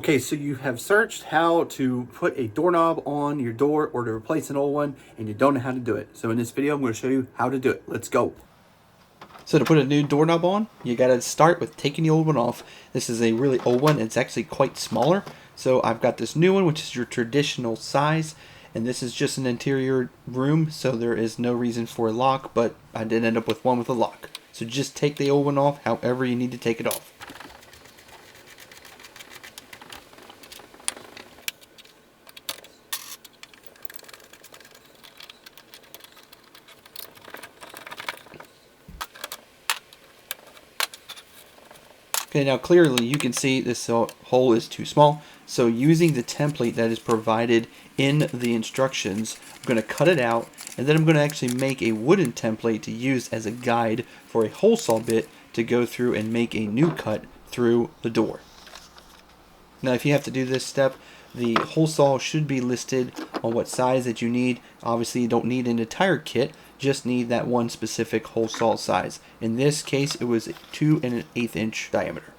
Okay, so you have searched how to put a doorknob on your door or to replace an old one, and you don't know how to do it. So in this video, I'm going to show you how to do it. Let's go. So to put a new doorknob on, you got to start with taking the old one off. This is a really old one. It's actually quite smaller. So I've got this new one, which is your traditional size. And this is just an interior room, so there is no reason for a lock, but I did end up with one with a lock. So just take the old one off however you need to take it off. Okay, now clearly you can see this hole is too small, so using the template that is provided in the instructions, I'm going to cut it out, and then I'm going to actually make a wooden template to use as a guide for a hole saw bit to go through and make a new cut through the door. Now if you have to do this step, the hole saw should be listed on what size that you need. Obviously you don't need an entire kit, just need that one specific hole saw size. In this case it was 2 1/8 inch diameter.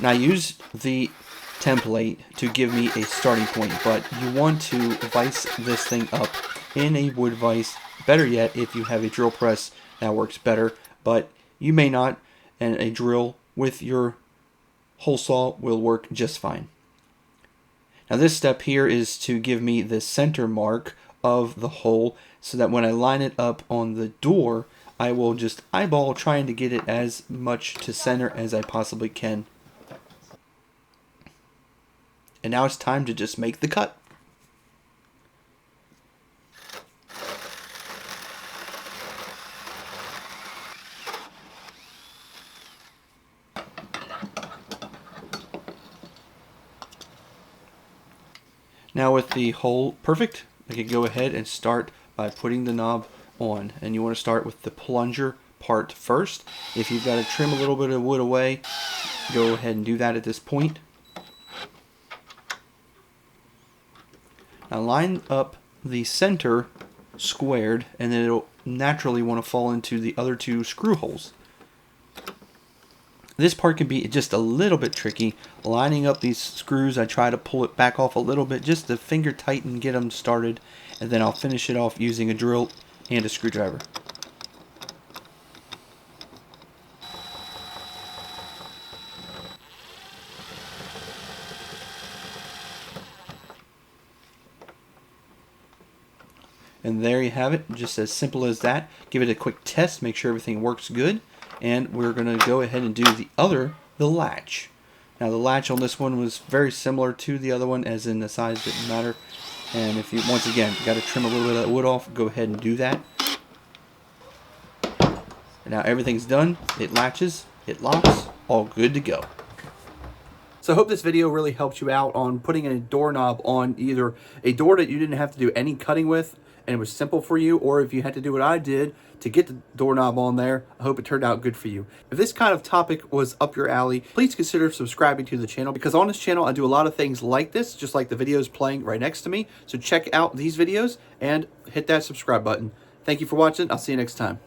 Now I used the template to give me a starting point, but you want to vise this thing up in a wood vise. Better yet, if you have a drill press, that works better, but you may not, and a drill with your hole saw will work just fine. Now this step here is to give me the center mark of the hole so that when I line it up on the door, I will just eyeball trying to get it as much to center as I possibly can. And now it's time to just make the cut. Now with the hole perfect, I can go ahead and start by putting the knob on. And you want to start with the plunger part first. If you've got to trim a little bit of wood away, go ahead and do that at this point. Now line up the center squared, and then it'll naturally want to fall into the other two screw holes. This part can be just a little bit tricky. Lining up these screws, I try to pull it back off a little bit just to finger tighten, get them started, and then I'll finish it off using a drill and a screwdriver. And there you have it, just as simple as that. Give it a quick test, make sure everything works good. And we're going to go ahead and do the latch. Now the latch on this one was very similar to the other one, as in the size didn't matter. And if you, once again, got to trim a little bit of that wood off, go ahead and do that. And now everything's done, it latches, it locks, all good to go. So I hope this video really helped you out on putting a doorknob on either a door that you didn't have to do any cutting with, and it was simple for you, or if you had to do what I did to get the doorknob on there. I hope it turned out good for you. If this kind of topic was up your alley, please consider subscribing to the channel, because on this channel I do a lot of things like this, just like the videos playing right next to me. So check out these videos and hit that subscribe button. Thank you for watching. I'll see you next time.